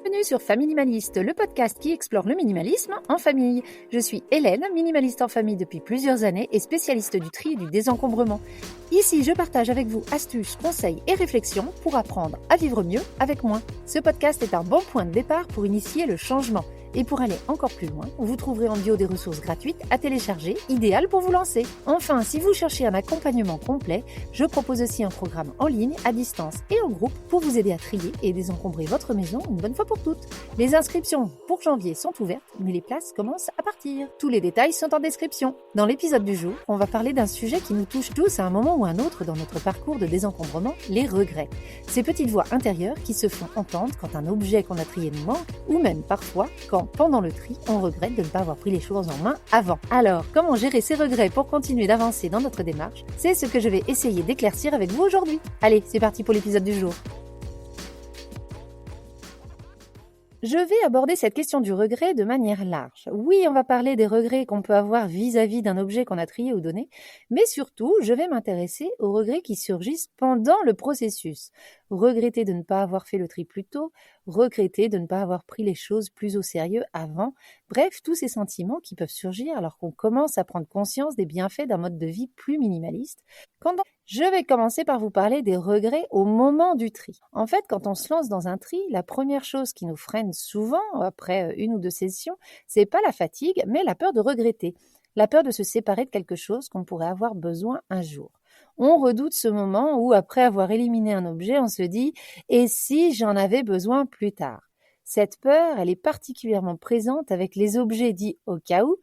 Bienvenue sur Faminimaliste, le podcast qui explore le minimalisme en famille. Je suis Hélène, minimaliste en famille depuis plusieurs années et spécialiste du tri et du désencombrement. Ici, je partage avec vous astuces, conseils et réflexions pour apprendre à vivre mieux avec moins. Ce podcast est un bon point de départ pour initier le changement. Et pour aller encore plus loin, vous trouverez en bio des ressources gratuites à télécharger, idéales pour vous lancer. Enfin, si vous cherchez un accompagnement complet, je propose aussi un programme en ligne, à distance et en groupe pour vous aider à trier et désencombrer votre maison une bonne fois pour toutes. Les inscriptions pour janvier sont ouvertes, mais les places commencent à partir. Tous les détails sont en description. Dans l'épisode du jour, on va parler d'un sujet qui nous touche tous à un moment ou à un autre dans notre parcours de désencombrement, les regrets. Ces petites voix intérieures qui se font entendre quand un objet qu'on a trié nous manque, ou même parfois quand pendant le tri, on regrette de ne pas avoir pris les choses en main avant. Alors, comment gérer ces regrets pour continuer d'avancer dans notre démarche? C'est ce que je vais essayer d'éclaircir avec vous aujourd'hui. Allez, c'est parti pour l'épisode du jour. Je vais aborder cette question du regret de manière large. Oui, on va parler des regrets qu'on peut avoir vis-à-vis d'un objet qu'on a trié ou donné, mais surtout, je vais m'intéresser aux regrets qui surgissent pendant le processus. Regretter de ne pas avoir fait le tri plus tôt, regretter de ne pas avoir pris les choses plus au sérieux avant, bref, tous ces sentiments qui peuvent surgir alors qu'on commence à prendre conscience des bienfaits d'un mode de vie plus minimaliste. Je vais commencer par vous parler des regrets au moment du tri. En fait, quand on se lance dans un tri, la première chose qui nous freine souvent, après une ou deux sessions, c'est pas la fatigue, mais la peur de regretter. La peur de se séparer de quelque chose qu'on pourrait avoir besoin un jour. On redoute ce moment où, après avoir éliminé un objet, on se dit « et si j'en avais besoin plus tard ?» Cette peur, elle est particulièrement présente avec les objets dits au cas où.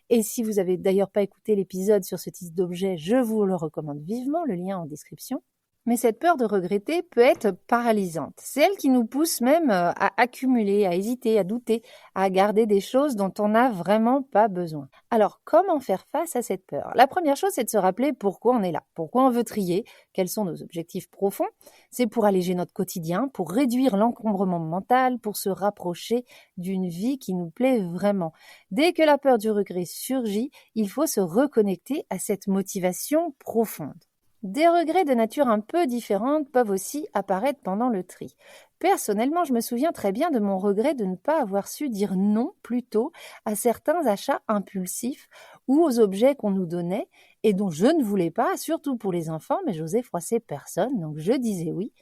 Et si vous n'avez d'ailleurs pas écouté l'épisode sur ce type d'objet, je vous le recommande vivement, le lien en description. Mais cette peur de regretter peut être paralysante. C'est elle qui nous pousse même à accumuler, à hésiter, à douter, à garder des choses dont on n'a vraiment pas besoin. Alors, comment faire face à cette peur? La première chose, c'est de se rappeler pourquoi on est là, pourquoi on veut trier, quels sont nos objectifs profonds. C'est pour alléger notre quotidien, pour réduire l'encombrement mental, pour se rapprocher d'une vie qui nous plaît vraiment. Dès que la peur du regret surgit, il faut se reconnecter à cette motivation profonde. Des regrets de nature un peu différente peuvent aussi apparaître pendant le tri. Personnellement, je me souviens très bien de mon regret de ne pas avoir su dire non plus tôt à certains achats impulsifs ou aux objets qu'on nous donnait et dont je ne voulais pas, surtout pour les enfants, mais j'osais froisser personne, donc je disais oui.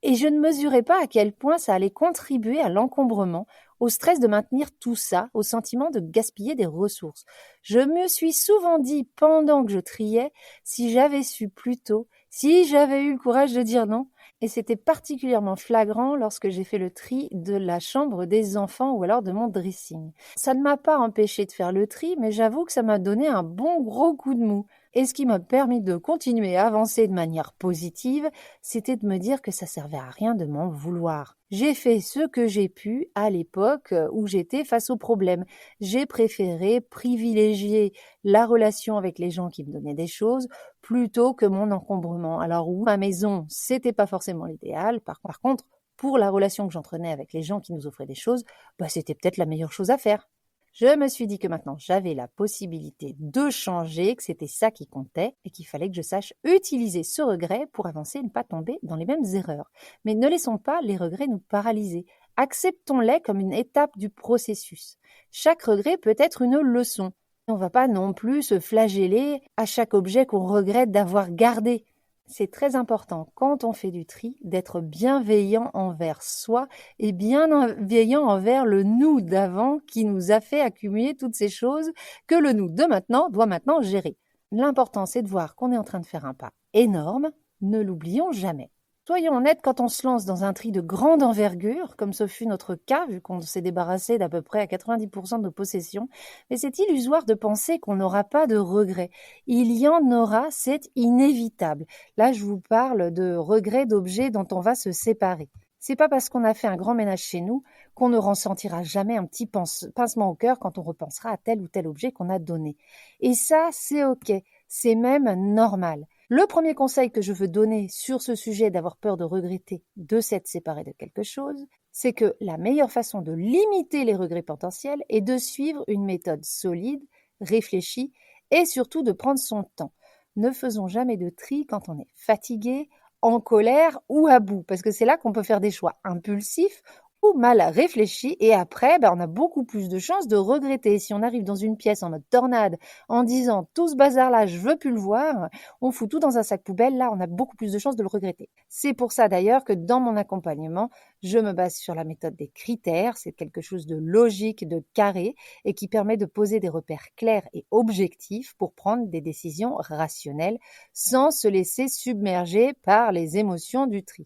Et je ne mesurais pas à quel point ça allait contribuer à l'encombrement, au stress de maintenir tout ça, au sentiment de gaspiller des ressources. Je me suis souvent dit pendant que je triais, si j'avais su plus tôt, si j'avais eu le courage de dire non. Et c'était particulièrement flagrant lorsque j'ai fait le tri de la chambre des enfants ou alors de mon dressing. Ça ne m'a pas empêché de faire le tri, mais j'avoue que ça m'a donné un bon gros coup de mou. Et ce qui m'a permis de continuer à avancer de manière positive, c'était de me dire que ça servait à rien de m'en vouloir. J'ai fait ce que j'ai pu à l'époque où j'étais face au problème. J'ai préféré privilégier la relation avec les gens qui me donnaient des choses plutôt que mon encombrement. Alors oui, ma maison, c'était pas forcément l'idéal. Par contre, pour la relation que j'entraînais avec les gens qui nous offraient des choses, c'était peut-être la meilleure chose à faire. Je me suis dit que maintenant j'avais la possibilité de changer, que c'était ça qui comptait et qu'il fallait que je sache utiliser ce regret pour avancer et ne pas tomber dans les mêmes erreurs. Mais ne laissons pas les regrets nous paralyser. Acceptons-les comme une étape du processus. Chaque regret peut être une leçon. On ne va pas non plus se flageller à chaque objet qu'on regrette d'avoir gardé. C'est très important, quand on fait du tri, d'être bienveillant envers soi et bienveillant envers le nous d'avant qui nous a fait accumuler toutes ces choses que le nous de maintenant doit maintenant gérer. L'important, c'est de voir qu'on est en train de faire un pas énorme, ne l'oublions jamais. Soyons honnêtes, quand on se lance dans un tri de grande envergure, comme ce fut notre cas, vu qu'on s'est débarrassé d'à peu près à 90% de nos possessions, mais c'est illusoire de penser qu'on n'aura pas de regrets. Il y en aura, c'est inévitable. Là, je vous parle de regrets d'objets dont on va se séparer. C'est pas parce qu'on a fait un grand ménage chez nous qu'on ne ressentira jamais un petit pincement au cœur quand on repensera à tel ou tel objet qu'on a donné. Et ça, c'est ok, c'est même normal. Le premier conseil que je veux donner sur ce sujet d'avoir peur de regretter, de s'être séparé de quelque chose, c'est que la meilleure façon de limiter les regrets potentiels est de suivre une méthode solide, réfléchie et surtout de prendre son temps. Ne faisons jamais de tri quand on est fatigué, en colère ou à bout, parce que c'est là qu'on peut faire des choix impulsifs ou mal réfléchi et après, on a beaucoup plus de chances de regretter. Si on arrive dans une pièce en mode tornade en disant tout ce bazar-là, je veux plus le voir, on fout tout dans un sac poubelle, là, on a beaucoup plus de chances de le regretter. C'est pour ça d'ailleurs que dans mon accompagnement, je me base sur la méthode des critères. C'est quelque chose de logique, de carré et qui permet de poser des repères clairs et objectifs pour prendre des décisions rationnelles sans se laisser submerger par les émotions du tri.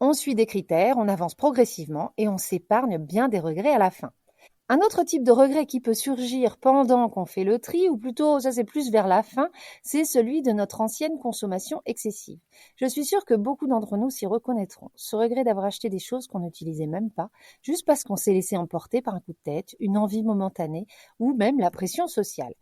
On suit des critères, on avance progressivement et on s'épargne bien des regrets à la fin. Un autre type de regret qui peut surgir pendant qu'on fait le tri, ou plutôt ça c'est plus vers la fin, c'est celui de notre ancienne consommation excessive. Je suis sûre que beaucoup d'entre nous s'y reconnaîtront. Ce regret d'avoir acheté des choses qu'on n'utilisait même pas, juste parce qu'on s'est laissé emporter par un coup de tête, une envie momentanée ou même la pression sociale.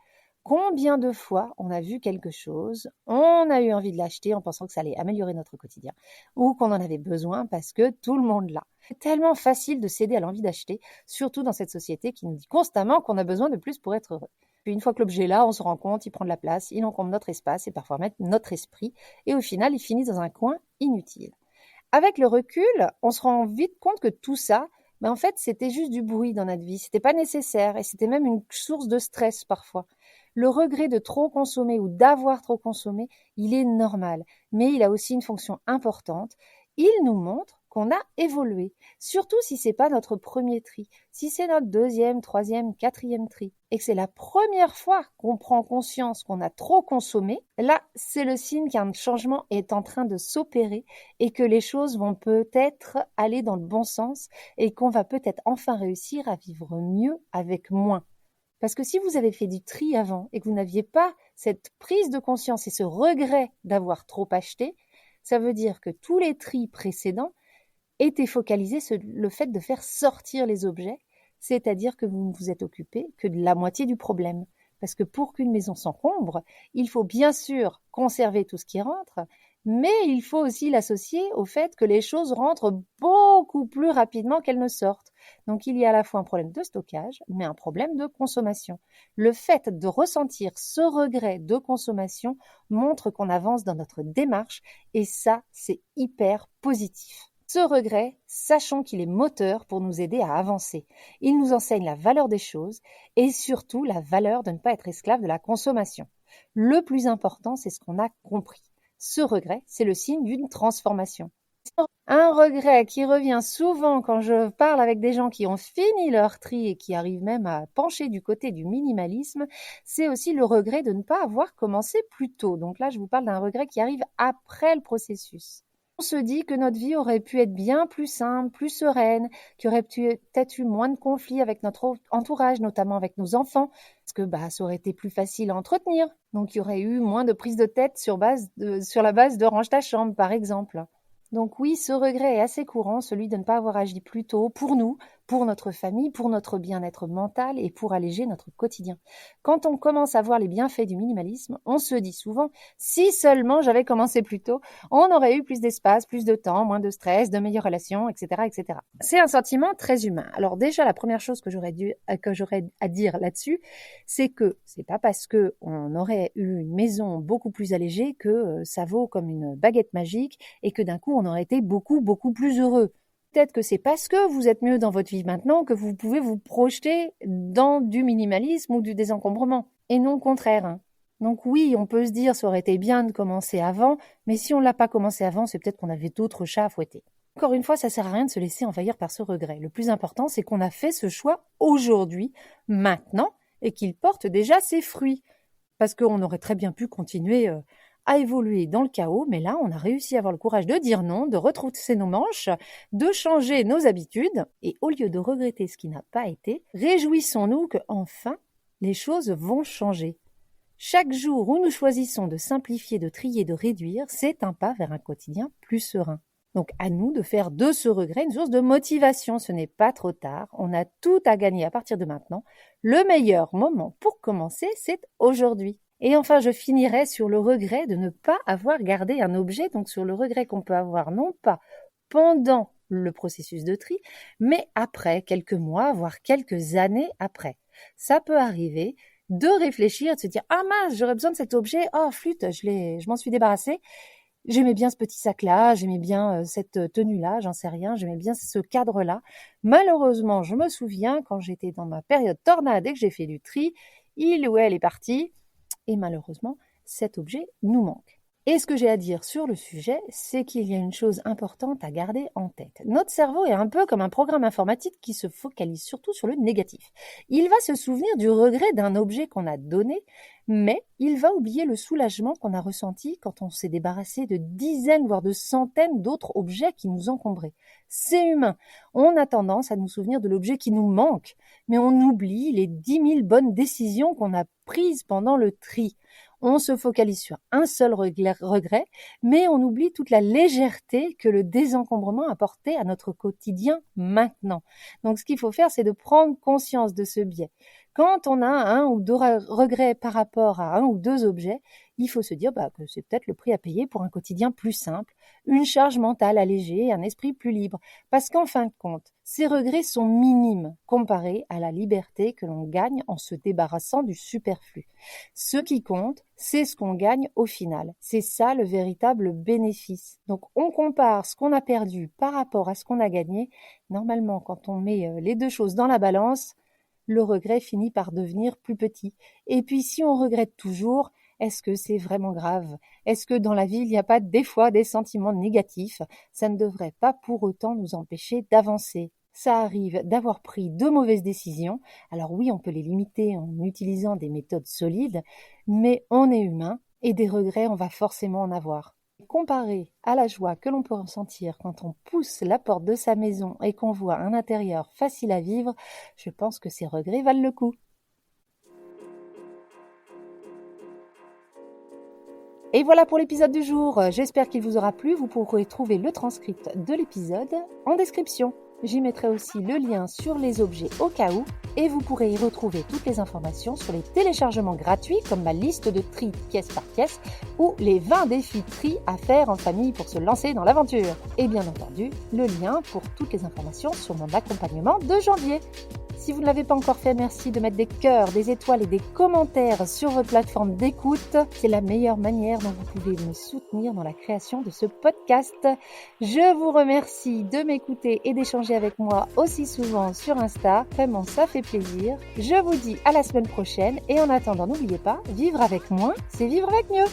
Combien de fois on a vu quelque chose, on a eu envie de l'acheter en pensant que ça allait améliorer notre quotidien ou qu'on en avait besoin parce que tout le monde l'a. C'est tellement facile de céder à l'envie d'acheter, surtout dans cette société qui nous dit constamment qu'on a besoin de plus pour être heureux. Puis une fois que l'objet est là, on se rend compte, il prend de la place, il encombre notre espace et parfois même notre esprit et au final, il finit dans un coin inutile. Avec le recul, on se rend vite compte que tout ça, en fait, c'était juste du bruit dans notre vie, c'était pas nécessaire et c'était même une source de stress parfois. Le regret de trop consommer ou d'avoir trop consommé, il est normal, mais il a aussi une fonction importante. Il nous montre qu'on a évolué, surtout si c'est pas notre premier tri, si c'est notre deuxième, troisième, quatrième tri, et que c'est la première fois qu'on prend conscience qu'on a trop consommé, là, c'est le signe qu'un changement est en train de s'opérer et que les choses vont peut-être aller dans le bon sens et qu'on va peut-être enfin réussir à vivre mieux avec moins. Parce que si vous avez fait du tri avant et que vous n'aviez pas cette prise de conscience et ce regret d'avoir trop acheté, ça veut dire que tous les tris précédents étaient focalisés sur le fait de faire sortir les objets, c'est-à-dire que vous ne vous êtes occupé que de la moitié du problème. Parce que pour qu'une maison s'encombre, il faut bien sûr conserver tout ce qui rentre, mais il faut aussi l'associer au fait que les choses rentrent beaucoup plus rapidement qu'elles ne sortent. Donc il y a à la fois un problème de stockage, mais un problème de consommation. Le fait de ressentir ce regret de consommation montre qu'on avance dans notre démarche et ça, c'est hyper positif. Ce regret, sachons qu'il est moteur pour nous aider à avancer. Il nous enseigne la valeur des choses et surtout la valeur de ne pas être esclave de la consommation. Le plus important, c'est ce qu'on a compris. Ce regret, c'est le signe d'une transformation. Un regret qui revient souvent quand je parle avec des gens qui ont fini leur tri et qui arrivent même à pencher du côté du minimalisme, c'est aussi le regret de ne pas avoir commencé plus tôt. Donc là, je vous parle d'un regret qui arrive après le processus. On se dit que notre vie aurait pu être bien plus simple, plus sereine, qu'il y aurait peut-être eu moins de conflits avec notre entourage, notamment avec nos enfants, parce que ça aurait été plus facile à entretenir. Donc il y aurait eu moins de prise de tête sur la base de range ta chambre, par exemple. Donc oui, ce regret est assez courant, celui de ne pas avoir agi plus tôt pour nous, pour notre famille, pour notre bien-être mental et pour alléger notre quotidien. Quand on commence à voir les bienfaits du minimalisme, on se dit souvent « si seulement j'avais commencé plus tôt, on aurait eu plus d'espace, plus de temps, moins de stress, de meilleures relations, etc. etc. » C'est un sentiment très humain. Alors déjà, la première chose que j'aurais à dire là-dessus, c'est que c'est pas parce que on aurait eu une maison beaucoup plus allégée que ça vaut comme une baguette magique et que d'un coup on aurait été beaucoup, beaucoup plus heureux. Peut-être que c'est parce que vous êtes mieux dans votre vie maintenant que vous pouvez vous projeter dans du minimalisme ou du désencombrement, et non le contraire. Donc oui, on peut se dire ça aurait été bien de commencer avant, mais si on ne l'a pas commencé avant, c'est peut-être qu'on avait d'autres chats à fouetter. Encore une fois, ça sert à rien de se laisser envahir par ce regret. Le plus important, c'est qu'on a fait ce choix aujourd'hui, maintenant, et qu'il porte déjà ses fruits. Parce qu'on aurait très bien pu continuer à évoluer dans le chaos, mais là, on a réussi à avoir le courage de dire non, de retrousser nos manches, de changer nos habitudes, et au lieu de regretter ce qui n'a pas été, réjouissons-nous que enfin les choses vont changer. Chaque jour où nous choisissons de simplifier, de trier, de réduire, c'est un pas vers un quotidien plus serein. Donc à nous de faire de ce regret une source de motivation. Ce n'est pas trop tard, on a tout à gagner à partir de maintenant. Le meilleur moment pour commencer, c'est aujourd'hui. Et enfin, je finirai sur le regret de ne pas avoir gardé un objet, donc sur le regret qu'on peut avoir non pas pendant le processus de tri, mais après, quelques mois, voire quelques années après. Ça peut arriver de réfléchir, de se dire « Ah mince, j'aurais besoin de cet objet, oh flûte, je m'en suis débarrassée ». J'aimais bien ce petit sac-là, j'aimais bien cette tenue-là, j'en sais rien, j'aimais bien ce cadre-là. Malheureusement, je me souviens quand j'étais dans ma période tornade et que j'ai fait du tri, il ou elle est parti et malheureusement, cet objet nous manque. Et ce que j'ai à dire sur le sujet, c'est qu'il y a une chose importante à garder en tête. Notre cerveau est un peu comme un programme informatique qui se focalise surtout sur le négatif. Il va se souvenir du regret d'un objet qu'on a donné, mais il va oublier le soulagement qu'on a ressenti quand on s'est débarrassé de dizaines, voire de centaines d'autres objets qui nous encombraient. C'est humain. On a tendance à nous souvenir de l'objet qui nous manque, mais on oublie les 10 000 bonnes décisions qu'on a prises pendant le tri. On se focalise sur un seul regret, mais on oublie toute la légèreté que le désencombrement apportait à notre quotidien maintenant. Donc ce qu'il faut faire, c'est de prendre conscience de ce biais. Quand on a un ou deux regrets par rapport à un ou deux objets, il faut se dire que c'est peut-être le prix à payer pour un quotidien plus simple, une charge mentale allégée, un esprit plus libre. Parce qu'en fin de compte, ces regrets sont minimes comparés à la liberté que l'on gagne en se débarrassant du superflu. Ce qui compte, c'est ce qu'on gagne au final. C'est ça le véritable bénéfice. Donc on compare ce qu'on a perdu par rapport à ce qu'on a gagné. Normalement, quand on met les deux choses dans la balance, le regret finit par devenir plus petit. Et puis si on regrette toujours, est-ce que c'est vraiment grave? Est-ce que dans la vie, il n'y a pas des fois des sentiments négatifs? Ça ne devrait pas pour autant nous empêcher d'avancer. Ça arrive d'avoir pris de mauvaises décisions. Alors oui, on peut les limiter en utilisant des méthodes solides, mais on est humain et des regrets, on va forcément en avoir. Comparé à la joie que l'on peut ressentir quand on pousse la porte de sa maison et qu'on voit un intérieur facile à vivre, je pense que ces regrets valent le coup. Et voilà pour l'épisode du jour. J'espère qu'il vous aura plu. Vous pourrez trouver le transcript de l'épisode en description. J'y mettrai aussi le lien sur les objets au cas où et vous pourrez y retrouver toutes les informations sur les téléchargements gratuits comme ma liste de tri pièce par pièce ou les 20 défis tri à faire en famille pour se lancer dans l'aventure. Et bien entendu, le lien pour toutes les informations sur mon accompagnement de janvier. Si vous ne l'avez pas encore fait, merci de mettre des cœurs, des étoiles et des commentaires sur votre plateforme d'écoute. C'est la meilleure manière dont vous pouvez me soutenir dans la création de ce podcast. Je vous remercie de m'écouter et d'échanger avec moi aussi souvent sur Insta. Vraiment, ça fait plaisir. Je vous dis à la semaine prochaine et en attendant, n'oubliez pas, vivre avec moins, c'est vivre avec mieux.